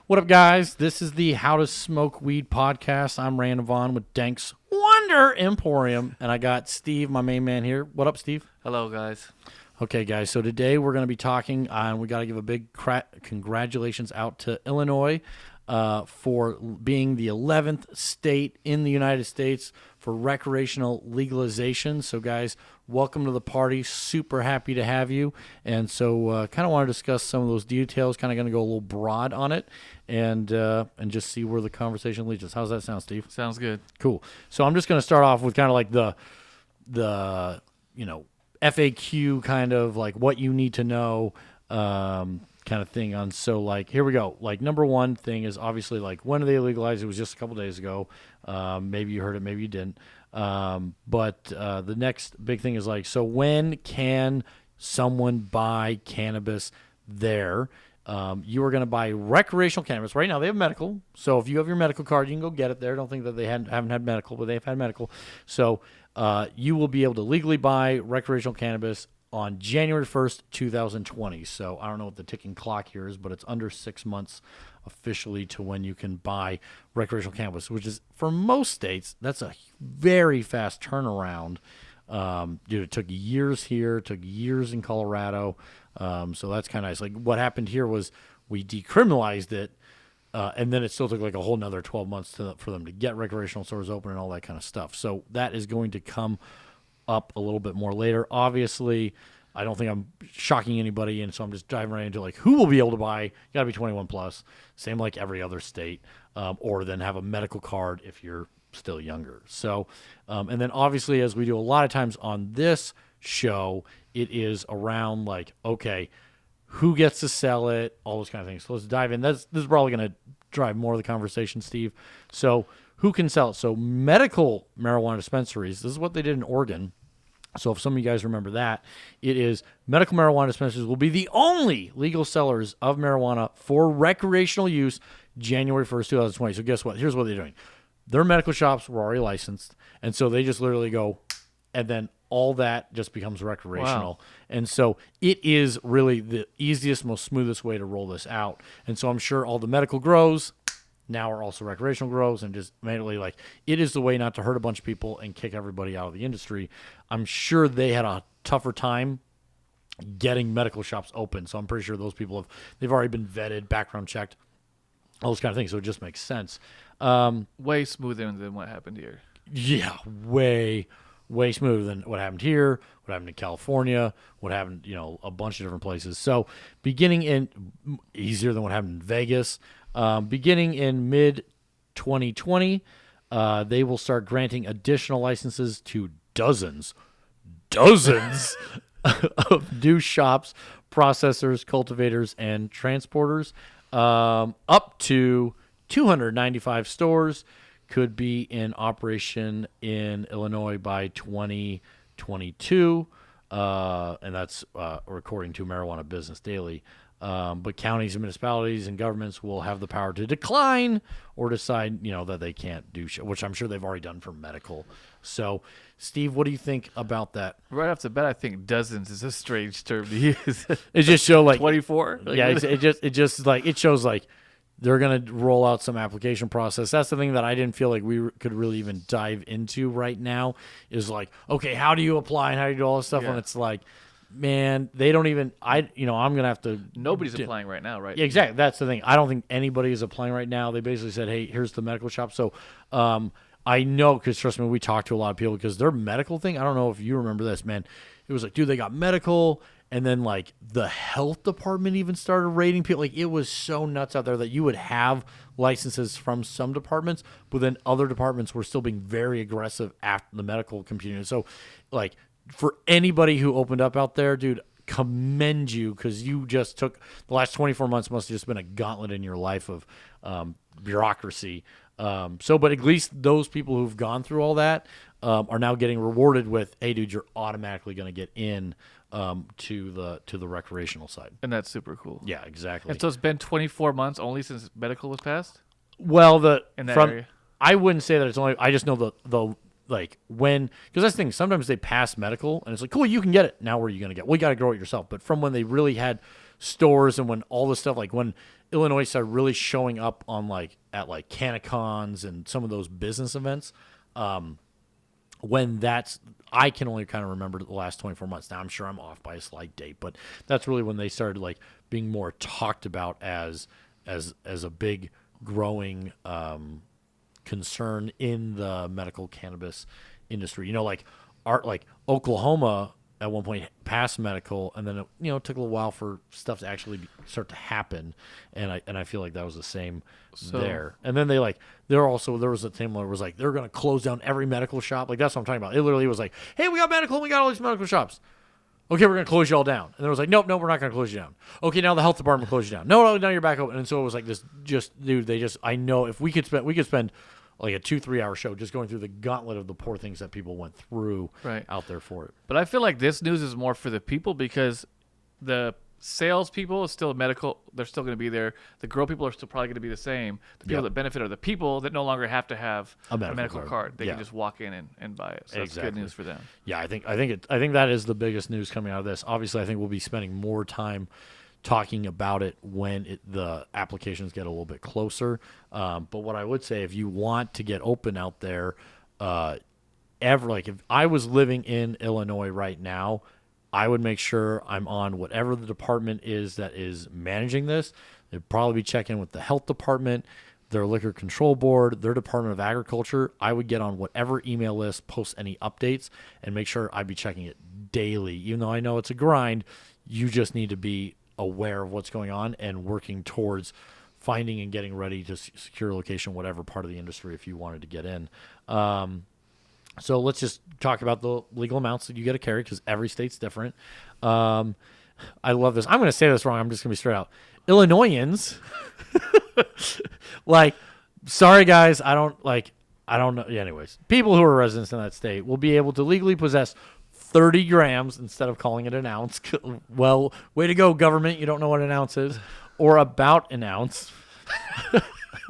What up, guys? This is the How to Smoke Weed podcast. I'm Rand Vaughn with Dank's Wonder Emporium, and I got Steve, my main man, here. What up, Steve? Hello, guys. Okay, guys, so today we're going to be talking, and we got to give a big congratulations out to Illinois for being the 11th state in the United States for recreational legalization. So, guys, welcome to the party. Super happy to have you. And so kind of want to discuss some of those details, kind of going to go a little broad on it and just see where the conversation leads us. How's that sound, Steve? Sounds good. Cool. So I'm just going to start off with kind of like the FAQ kind of like what you need to know kind of thing on. So like, here we go. Like number one thing is obviously like when did they legalize? It was just a couple days ago. Maybe you heard it, maybe you didn't. But the next big thing is like, so when can someone buy cannabis there? You are going to buy recreational cannabis. Right now they have medical. So if you have your medical card, you can go get it there. Don't think that they haven't had medical, but they've had medical. So you will be able to legally buy recreational cannabis on January 1st, 2020. So I don't know what the ticking clock here is, but it's under 6 months officially to when you can buy recreational cannabis, which is, for most states, that's a very fast turnaround. Dude, it took years here, took years in Colorado. So that's kind of nice. Like what happened here was we decriminalized it, and then it still took like a whole nother 12 months for them to get recreational stores open and all that kind of stuff. So that is going to come up a little bit more later. Obviously, I don't think I'm shocking anybody, and so I'm just diving right into like who will be able to buy. You got to be 21 plus, same like every other state, or then have a medical card if you're still younger. So, and then obviously, as we do a lot of times on this show, it is around like, okay, who gets to sell it, all those kind of things. So let's dive in. This is probably going to drive more of the conversation, Steve. So who can sell it? So medical marijuana dispensaries, this is what they did in Oregon. So if some of you guys remember that, it is medical marijuana dispensaries will be the only legal sellers of marijuana for recreational use January 1st, 2020. So guess what? Here's what they're doing. Their medical shops were already licensed, and so they just literally go, and then all that just becomes recreational. Wow. And so it is really the easiest, most smoothest way to roll this out. And so I'm sure all the medical grows now are also recreational grows, and just mainly like it is the way not to hurt a bunch of people and kick everybody out of the industry. I'm sure they had a tougher time getting medical shops open. So I'm pretty sure those people they've already been vetted, background checked, all those kind of things. So it just makes sense. Way smoother than what happened here. Yeah, way smoother than what happened here, what happened in California, what happened, a bunch of different places. So easier than what happened in Vegas. Beginning in mid-2020, they will start granting additional licenses to dozens of new shops, processors, cultivators, and transporters. Up to 295 stores could be in operation in Illinois by 2022, and that's according to Marijuana Business Daily. But counties and municipalities and governments will have the power to decline or decide, that they can't do which I'm sure they've already done for medical. So, Steve, what do you think about that? Right off the bat, I think dozens is a strange term to use. It just shows like 24. Yeah, it just like it shows like they're gonna roll out some application process. That's the thing that I didn't feel like we could really even dive into right now. Is like, okay, how do you apply and how do you do all this stuff? Yeah. And it's like, man, they don't even. I'm gonna have to. Nobody's applying right now, right? Yeah, exactly. That's the thing. I don't think anybody is applying right now. They basically said, hey, here's the medical shop. So, I know, because trust me, we talked to a lot of people because their medical thing. I don't know if you remember this, man. It was like, dude, they got medical. And then, like, the health department even started rating people. Like, it was so nuts out there that you would have licenses from some departments, but then other departments were still being very aggressive after the medical community. So, like, for anybody who opened up out there, dude, commend you, because you just took the last 24 months must have just been a gauntlet in your life of bureaucracy. But at least those people who've gone through all that are now getting rewarded with, hey, dude, you're automatically going to get in to the recreational side. And that's super cool. Yeah, exactly. And so it's been 24 months only since medical was passed? Well, area? I wouldn't say that it's only, I just know the like when, because that's the thing, sometimes they pass medical and it's like, cool, you can get it. Now where are you going to get? Well, you got to grow it yourself. But from when they really had stores and when all this stuff, like when Illinois started really showing up on at CannaCons and some of those business events. When I can only kind of remember the last 24 months. Now I'm sure I'm off by a slight date, but that's really when they started being more talked about as a big growing concern in the medical cannabis industry. Oklahoma at one point passed medical, and then it took a little while for stuff to actually start to happen, and I feel like that was the same there. And then there was a time where it was they're going to close down every medical shop. That's what I'm talking about. It literally was hey, we got medical, we got all these medical shops. Okay, we're going to close you all down. And then it was nope, we're not going to close you down. Okay, now the health department closed you down. No, now you're back open. And so it was I know if we could spend a 2-3 hour show just going through the gauntlet of the poor things that people went through out there for it. But I feel like this news is more for the people because the salespeople is still medical. They're still going to be there. The grow people are still probably going to be the same. The people that benefit are the people that no longer have to have a medical card. They can just walk in and buy it. So that's good news for them. Yeah, I think that is the biggest news coming out of this. Obviously, I think we'll be spending more time talking about it when the applications get a little bit closer. But what I would say, if you want to get open out there, if I was living in Illinois right now, I would make sure I'm on whatever the department is that is managing this. They'd probably be checking with the health department, their liquor control board, their Department of Agriculture. I would get on whatever email list posts any updates and make sure I'd be checking it daily. Even though I know it's a grind, you just need to be aware of what's going on and working towards finding and getting ready to secure a location, whatever part of the industry, if you wanted to get in. So let's just talk about the legal amounts that you get to carry because every state's different. I love this. I'm going to say this wrong. I'm just going to be straight out. Illinoisans, sorry guys, I don't know. Yeah, anyways, people who are residents in that state will be able to legally possess 30 grams instead of calling it an ounce. Well, way to go, government. You don't know what an ounce is. Or about an ounce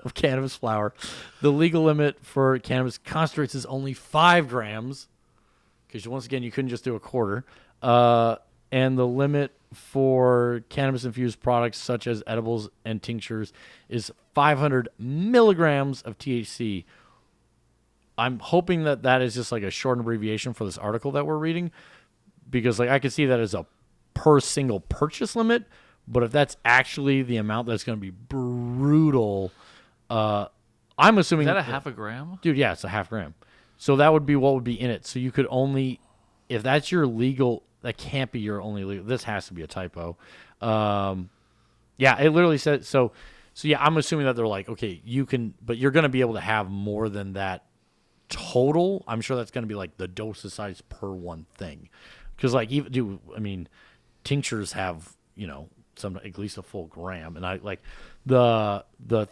of cannabis flower. The legal limit for cannabis concentrates is only 5 grams because, once again, you couldn't just do a quarter. And the limit for cannabis-infused products such as edibles and tinctures is 500 milligrams of THC. I'm hoping that is just a short abbreviation for this article that we're reading because I could see that as a per single purchase limit, but if that's actually the amount that's going to be brutal, I'm assuming... Is that a half a gram? Dude, yeah, it's a half gram. So that would be what would be in it. So you could only... If that's your legal... That can't be your only legal... This has to be a typo. Yeah, it literally said... So yeah, I'm assuming that they're okay, you can... But you're going to be able to have more than that total. I'm sure that's going to be the dosage size per one thing. Because tinctures have, some at least a full gram. And the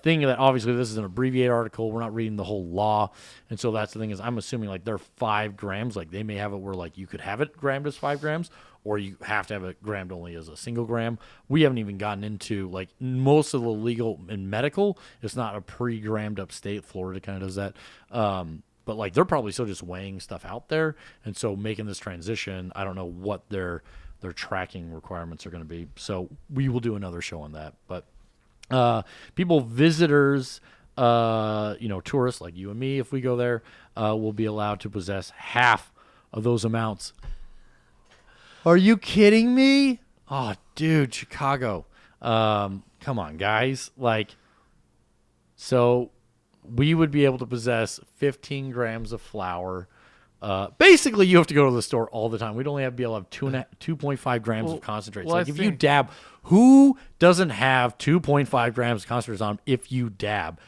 thing that obviously this is an abbreviated article. We're not reading the whole law. And so that's the thing is I'm assuming they're 5 grams. They may have it where you could have it grammed as 5 grams or you have to have it grammed only as a single gram. We haven't even gotten into most of the legal and medical. It's not a pre-grammed up state. Florida kind of does that. But they're probably still just weighing stuff out there. And so making this transition, I don't know what their tracking requirements are going to be. So we will do another show on that. But visitors, tourists like you and me, if we go there, will be allowed to possess half of those amounts. Are you kidding me? Oh, dude, Chicago. Come on, guys. So we would be able to possess 15 grams of flour. Basically, you have to go to the store all the time. We'd only be able to have 2.5 grams of concentrates. If you dab, who doesn't have 2.5 grams of concentrates on them if you dab?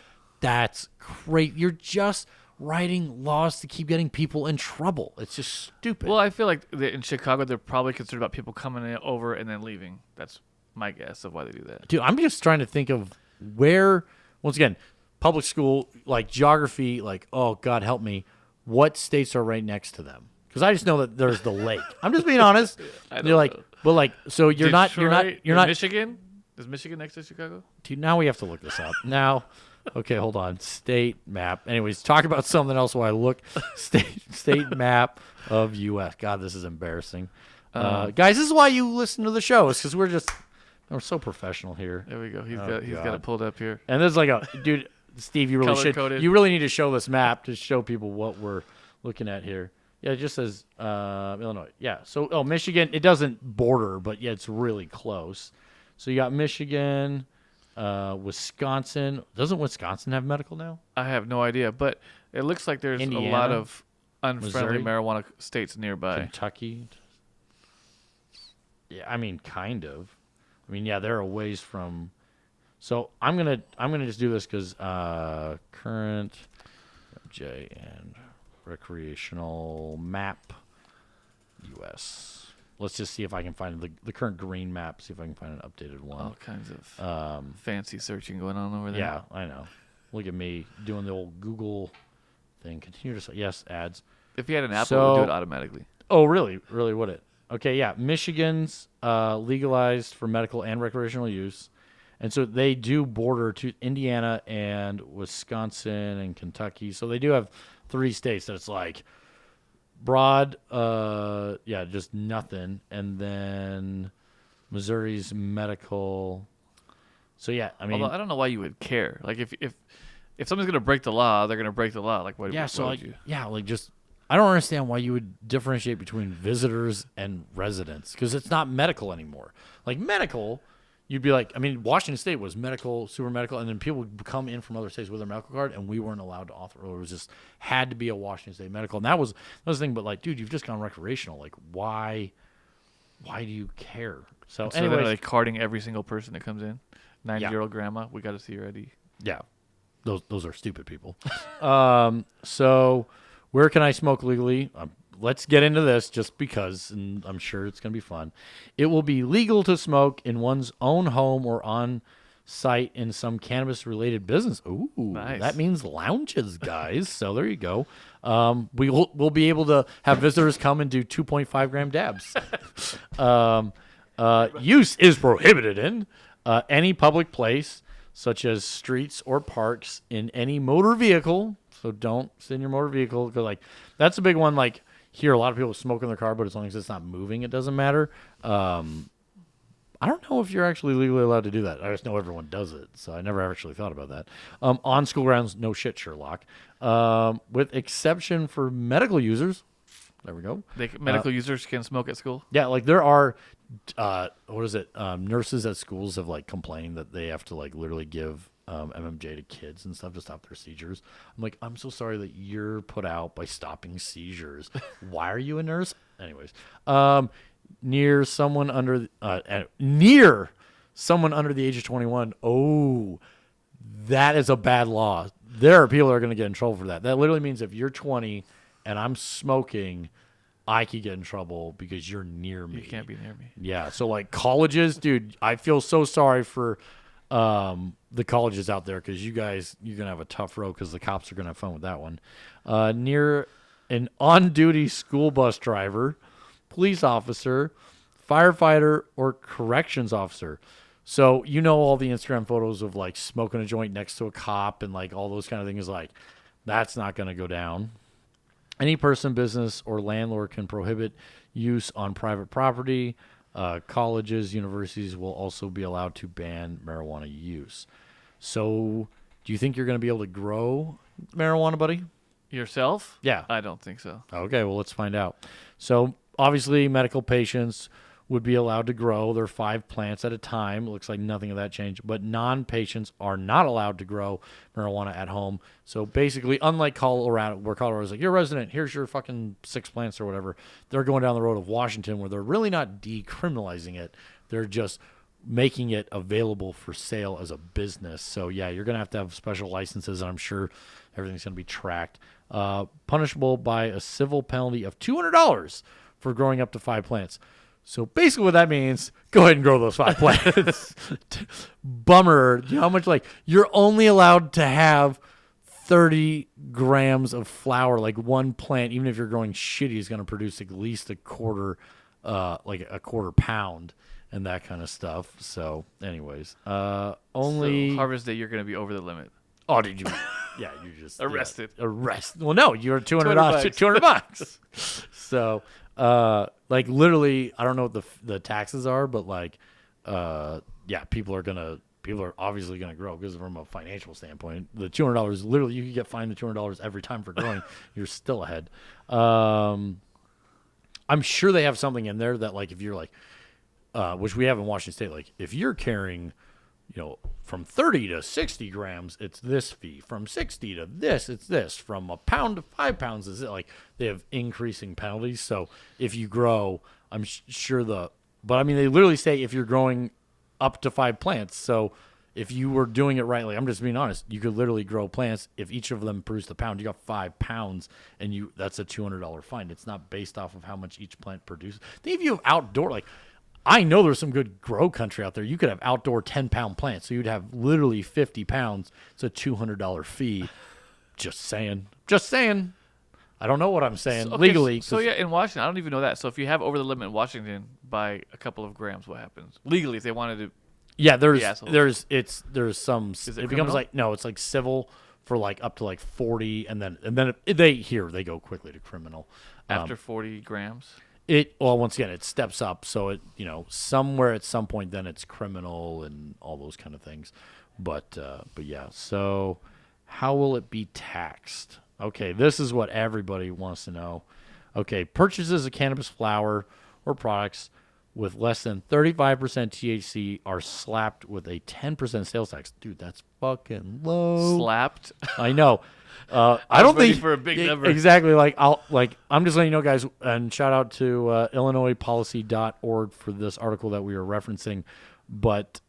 That's great. You're just writing laws to keep getting people in trouble. It's just stupid. Well, I feel like in Chicago, they're probably concerned about people coming over and then leaving. That's my guess of why they do that. Dude, I'm just trying to think of where, once again, public school, geography, oh, God help me, what states are right next to them? Because I just know that there's the lake. I'm just being honest. You're but so you're Detroit, you're not Michigan? Is Michigan next to Chicago? Dude, now we have to look this up. Now, okay, hold on. State map. Anyways, talk about something else while I look. State map of U.S. God, this is embarrassing. Guys, this is why you listen to the show. It's because we're just We're so professional here. There we go. He's got it pulled up here. And there's like a dude, Steve. You really should. Color-coded. You really need to show this map to show people what we're looking at here. Yeah, it just says Illinois. Yeah. So Michigan. It doesn't border, but yeah, it's really close. So you got Michigan, Wisconsin. Doesn't Wisconsin have medical now? I have no idea, but it looks like there's Indiana, a lot of unfriendly Missouri, marijuana states nearby. Kentucky. Yeah, I mean, kind of. I mean, yeah, they're a ways from. So I'm gonna just do this because current J and recreational map U.S. Let's just see if I can find the current green map. See if I can find an updated one. All kinds of fancy searching going on over there. Yeah, I know. Look at me doing the old Google thing. Continue to yes ads. If you had an Apple, it would do it automatically. Oh, really? Really would it? Okay, yeah. Michigan's legalized for medical and recreational use. And so they do border to Indiana and Wisconsin and Kentucky. So they do have 3 states that it's like broad, just nothing. And then Missouri's medical. So, yeah, I mean. Although I don't know why you would care. Like, if someone's going to break the law, they're going to break the law. Like, what, yeah, what so would you? Yeah, like just. I don't understand why you would differentiate between visitors and residents because it's not medical anymore. Like medical, you'd be like, I mean, Washington State was medical, super medical, and then people would come in from other states with their medical card, and we weren't allowed to author. It was just had to be a Washington State medical, and that was the thing. But like, dude, you've just gone recreational. Like, why do you care? So, So they're like carding every single person that comes in. 90-year-old grandma, we got to see your ID. Yeah, those are stupid people. So. Where can I smoke legally? Let's get into this just because, and I'm sure it's going to be fun. It will be legal to smoke in one's own home or on site in some cannabis-related business. Ooh, nice. That means lounges, guys. So there you go. We'll be able to have visitors come and do 2.5 gram dabs. Use is prohibited in any public place, such as streets or parks, in any motor vehicle. So don't sit in your motor vehicle because, like, that's a big one. Like, here, a lot of people smoke in their car, but as long as it's not moving, it doesn't matter. I don't know if you're actually legally allowed to do that. I just know everyone does it, so I never actually thought about that. On school grounds, no shit, Sherlock. With exception for medical users. There we go. Medical users can smoke at school? Yeah, like there are, nurses at schools have, like, complained that they have to, like, literally give MMJ to kids and stuff to stop their seizures. I'm like, I'm so sorry that you're put out by stopping seizures. Why are you a nurse? Anyways, near someone under the age of 21. Oh, that is a bad law. There are people that are going to get in trouble for that. That literally means if you're 20 and I'm smoking, I could get in trouble because you're near me. You can't be near me. Yeah. So like colleges, dude, I feel so sorry for the colleges out there because you're going to have a tough road because the cops are going to have fun with that one. Near an on-duty school bus driver, police officer, firefighter, or corrections officer. So you know all the Instagram photos of like smoking a joint next to a cop and like all those kind of things. Like that's not going to go down. Any person, business, or landlord can prohibit use on private property. Colleges, universities will also be allowed to ban marijuana use. So do you think you're going to be able to grow marijuana, buddy? Yourself? Yeah. I don't think so. Okay, well, let's find out. So obviously medical patients would be allowed to grow their 5 plants at a time. It looks like nothing of that changed. But non-patients are not allowed to grow marijuana at home. So basically, unlike Colorado, where Colorado's like, you're a resident, here's your fucking 6 plants or whatever, they're going down the road of Washington where they're really not decriminalizing it. They're just making it available for sale as a business. So, yeah, you're going to have special licenses, and I'm sure everything's going to be tracked. Punishable by a civil penalty of $200 for growing up to 5 plants. So basically what that means, go ahead and grow those 5 plants. Bummer. You know how much, like, you're only allowed to have 30 grams of flower. Like one plant, even if you're growing shitty, is going to produce at least a quarter pound and that kind of stuff. So anyways, So harvest day, you're going to be over the limit. Oh, did you? Yeah, you just arrested. Arrested. Well, no, you're $200. $200. So, like literally, I don't know what the taxes are, but like, yeah, people are obviously gonna grow because from a financial standpoint, the $200 literally you could get fined the $200 every time for growing. You're still ahead. I'm sure they have something in there that like if you're like, which we have in Washington State, like if you're carrying, from 30 to 60 grams, it's this fee. From 60 to this, it's this. From a pound to 5 pounds, is it like they have increasing penalties. So if you grow, I'm sure but I mean, they literally say if you're growing up to 5 plants. So if you were doing it right, like I'm just being honest, you could literally grow plants. If each of them produced a pound, you got 5 pounds, and that's a $200 fine. It's not based off of how much each plant produces. Think if you have outdoor, like I know there's some good grow country out there. You could have outdoor 10-pound plants, so you'd have literally 50 pounds. It's a $200 fee. Just saying. I don't know what I'm saying legally. So yeah, in Washington, I don't even know that. So if you have over the limit in Washington by a couple of grams, what happens legally if they wanted to? Yeah, there's some. It becomes like no, it's like civil for like up to like 40, and then they go quickly to criminal After 40 grams. Once again it steps up, so it somewhere at some point then it's criminal and all those kind of things, but yeah. So how will it be taxed? Okay, this is what everybody wants to know. Okay, purchases of cannabis flower or products with less than 35% THC are slapped with a 10% sales tax. Dude, that's fucking low. Slapped? I know. I don't think for a big number. Exactly. I'm just letting you know, guys, and shout out to IllinoisPolicy.org for this article that we are referencing. But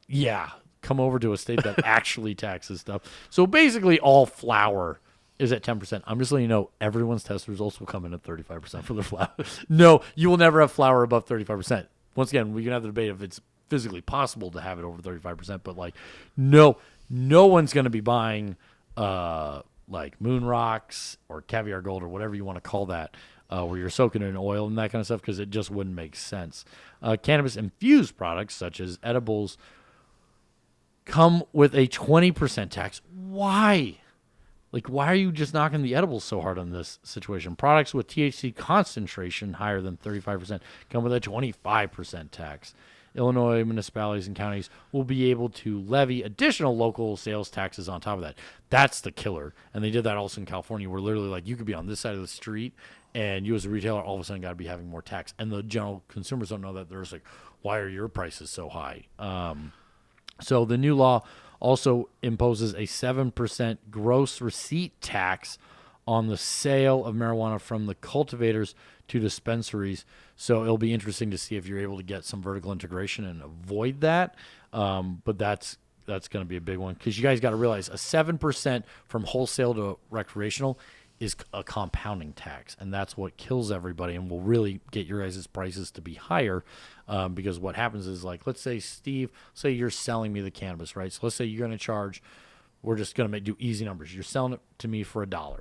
yeah, come over to a state that actually taxes stuff. So basically, all flour is at 10%. I'm just letting you know everyone's test results will come in at 35% for their flour. No, you will never have flour above 35%. Once again, we can have the debate if it's physically possible to have it over 35%, but like no one's going to be buying like moon rocks or caviar gold or whatever you want to call that, where you're soaking it in oil and that kind of stuff, because it just wouldn't make sense. Cannabis infused products such as edibles come with a 20% tax. Why? Like, why are you just knocking the edibles so hard on this situation? Products with THC concentration higher than 35% come with a 25% tax. Illinois municipalities and counties will be able to levy additional local sales taxes on top of that. That's the killer. And they did that also in California, where literally, like, you could be on this side of the street, and you as a retailer all of a sudden got to be having more tax. And the general consumers don't know that. They're just like, why are your prices so high? So the new law also imposes a 7% gross receipt tax on the sale of marijuana from the cultivators to dispensaries. So it'll be interesting to see if you're able to get some vertical integration and avoid that. But that's going to be a big one, because you guys got to realize a 7% from wholesale to recreational is a compounding tax, and that's what kills everybody and will really get your guys' prices to be higher, because what happens is, like, let's say, Steve, say you're selling me the cannabis, right? So let's say you're going to charge, we're just going to do easy numbers. You're selling it to me for $1.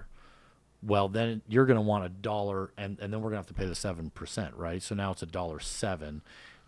Well, then you're going to want $1, and then we're going to have to pay the 7%, right? So now it's $1.07,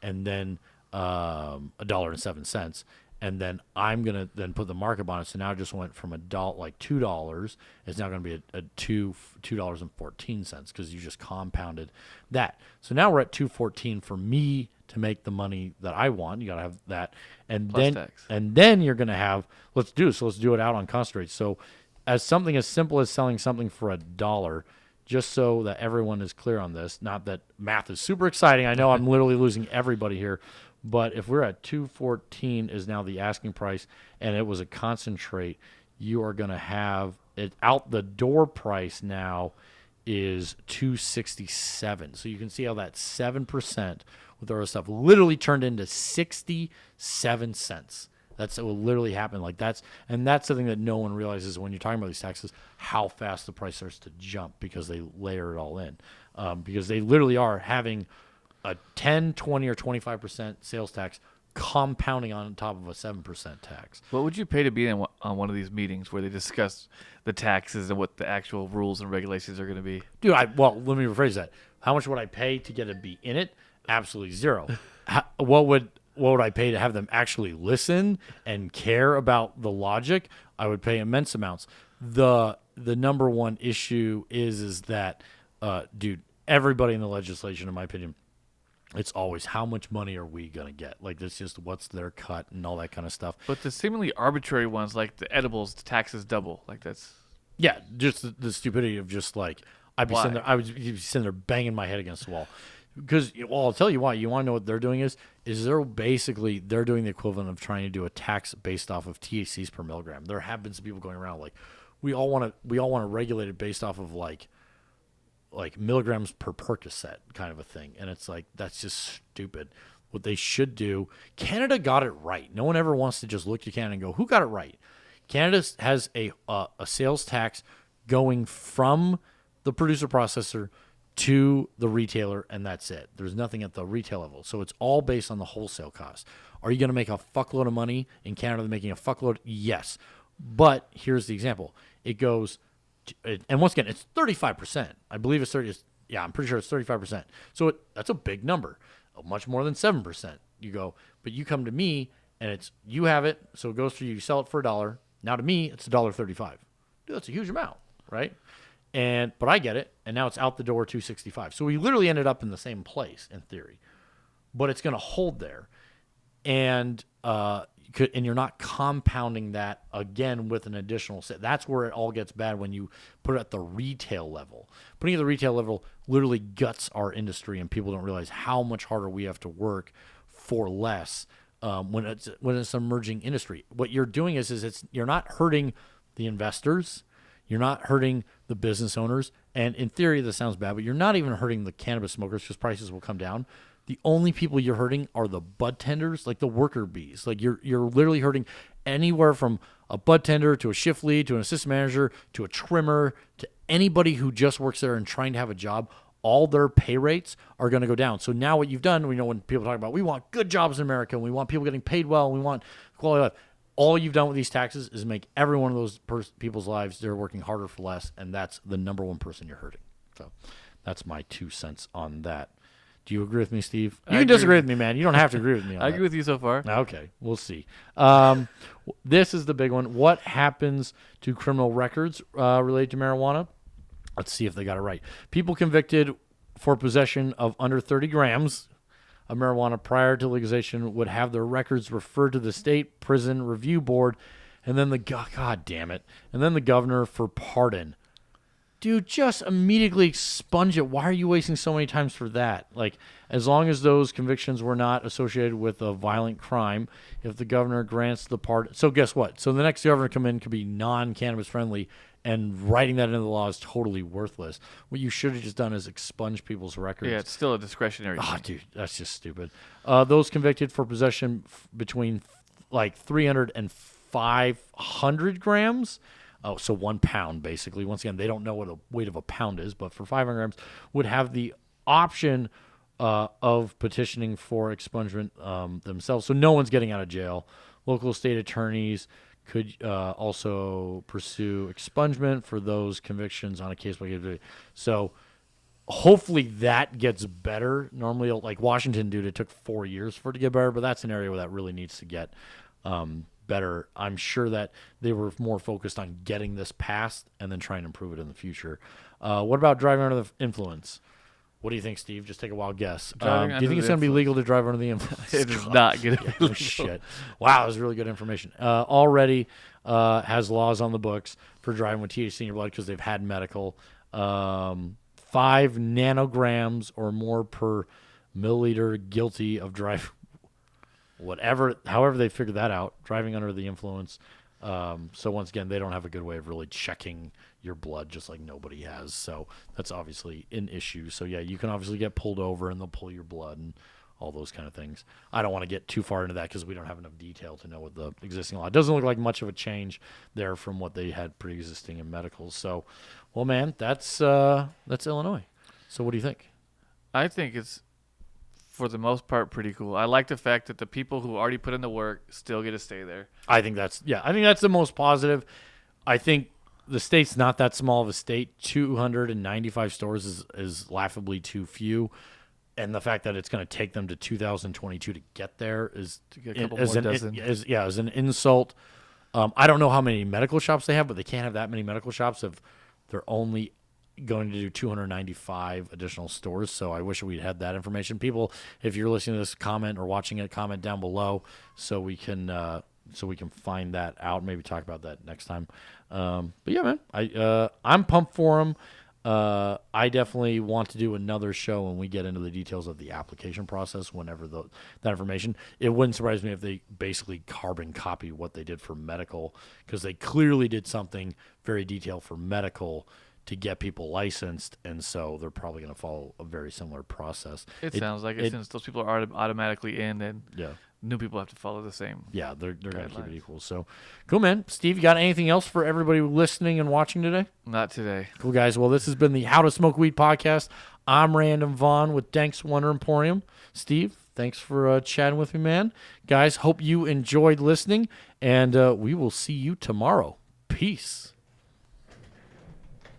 and then $1.07. And then I'm going to then put the markup on it. So now it just went from $2. It's now going to be $2.14, because you just compounded that. So now we're at $2.14 for me to make the money that I want. You got to have that. And plus then tax. And then you're going to have, let's do it out on concentrate. So as something as simple as selling something for $1, just so that everyone is clear on this, not that math is super exciting. I know I'm literally losing everybody here. But if we're at $2.14 is now the asking price, and it was a concentrate, you are going to have it out the door price now is $2.67. So you can see how that 7% with all this stuff literally turned into 67 cents. That's what literally happened. Like that's something that no one realizes when you're talking about these taxes, how fast the price starts to jump, because they layer it all in, because they literally are having a 10, 20, or 25% sales tax compounding on top of a 7% tax. What would you pay to be on one of these meetings where they discuss the taxes and what the actual rules and regulations are going to be? Dude, let me rephrase that. How much would I pay to get to be in it? Absolutely zero. What would I pay to have them actually listen and care about the logic? I would pay immense amounts. The number one issue is that, dude, everybody in the legislation, in my opinion, It's always how much money are we gonna get? Like it's just what's their cut and all that kind of stuff. But the seemingly arbitrary ones, like the edibles, the taxes double. Like that's Yeah, just the stupidity of just like I'd be Why? sitting there, I would be sitting there banging my head against the wall. Because well, I'll tell you why. You want to know what they're doing is they're doing the equivalent of trying to do a tax based off of THCs per milligram. There have been some people going around like we all want to regulate it based off of like milligrams per Percocet kind of a thing. And it's like, that's just stupid. What they should do, Canada got it right. No one ever wants to just look at Canada and go, who got it right? Canada has a sales tax going from the producer processor to the retailer, and that's it. There's nothing at the retail level. So it's all based on the wholesale cost. Are you going to make a fuckload of money in Canada? They're making a fuckload? Yes. But here's the example. It goes, and once again, it's 35%. I believe it's 30. Yeah, I'm pretty sure it's 35%. So that's a big number, much more than 7%. You go, but you come to me, and it's you have it, so it goes through you. You sell it for $1. Now to me, it's $1.35. Dude, that's a huge amount, right? But I get it, and now it's out the door $2.65. So we literally ended up in the same place in theory, but it's going to hold there, and you're not compounding that again with an additional set. That's where it all gets bad when you put it at the retail level. Putting it at the retail level literally guts our industry, and people don't realize how much harder we have to work for less when it's an emerging industry. What you're doing is you're not hurting the investors. You're not hurting the business owners. And in theory, this sounds bad, but you're not even hurting the cannabis smokers because prices will come down. The only people you're hurting are the bud tenders, like the worker bees. Like you're literally hurting anywhere from a bud tender to a shift lead to an assistant manager to a trimmer to anybody who just works there and trying to have a job. All their pay rates are going to go down. So now what you've done, we know when people talk about we want good jobs in America and we want people getting paid well and we want quality of life. All you've done with these taxes is make every one of those people's lives, they're working harder for less, and that's the number one person you're hurting. So that's my 2 cents on that. Do you agree with me, Steve? You can disagree with me, man. You don't have to agree with me on that. I agree with you so far. Okay, we'll see. This is the big one. What happens to criminal records related to marijuana? Let's see if they got it right. People convicted for possession of under 30 grams of marijuana prior to legalization would have their records referred to the state prison review board, and then God damn it, and then the governor for pardon. Dude, just immediately expunge it. Why are you wasting so many times for that? Like, as long as those convictions were not associated with a violent crime, if the governor grants the pardon. So guess what? So the next governor come in could be non-cannabis friendly, and writing that into the law is totally worthless. What you should have just done is expunge people's records. Yeah, it's still a discretionary thing. Dude, that's just stupid. Those convicted for possession between like 300 and 500 grams. Oh, so 1 pound, basically. Once again, they don't know what a weight of a pound is, but for 500 grams would have the option of petitioning for expungement themselves. So no one's getting out of jail. Local state attorneys could also pursue expungement for those convictions on a case-by-case basis. So hopefully that gets better. Normally, like Washington, dude, it took 4 years for it to get better, but that's an area where that really needs to get better. I'm sure that they were more focused on getting this passed and then trying to improve it in the future. What about driving under the influence? What do you think, Steve? Just take a wild guess. Do you think it's going to be legal to drive under the influence? It is not going to be legal. Shit. Wow, that was really good information. Already has laws on the books for driving with THC in your blood because they've had medical. 5 nanograms or more per milliliter guilty of driving. However they figured that out, driving under the influence. So once again, they don't have a good way of really checking your blood, just like nobody has. So that's obviously an issue. So yeah, you can obviously get pulled over and they'll pull your blood and all those kind of things. I don't want to get too far into that because we don't have enough detail to know what the existing law. It doesn't look like much of a change there from what they had pre-existing in medicals. So, well, man, that's Illinois. So what do you think? I think it's, for the most part, pretty cool. I like the fact that the people who already put in the work still get to stay there. I think that's the most positive. I think the state's not that small of a state. 295 stores is laughably too few. And the fact that it's going to take them to 2022 to get there is as an insult. I don't know how many medical shops they have, but they can't have that many medical shops if they're only going to do 295 additional stores. So I wish we'd had that information. People, if you're listening to this, comment or watching it, comment down below so we can find that out. Maybe talk about that next time. But yeah, man, I'm pumped for them. I definitely want to do another show when we get into the details of the application process. Whenever that information, it wouldn't surprise me if they basically carbon copy what they did for medical, because they clearly did something very detailed for medical to get people licensed, and so they're probably going to follow a very similar process. It sounds like it, since those people are automatically in, then yeah. New people have to follow the same. Yeah, they're going to keep it equal. So, cool, man. Steve, you got anything else for everybody listening and watching today? Not today. Cool, guys. Well, this has been the How to Smoke Weed podcast. I'm Random Vaughn with Dank's Wonder Emporium. Steve, thanks for chatting with me, man. Guys, hope you enjoyed listening, and we will see you tomorrow. Peace.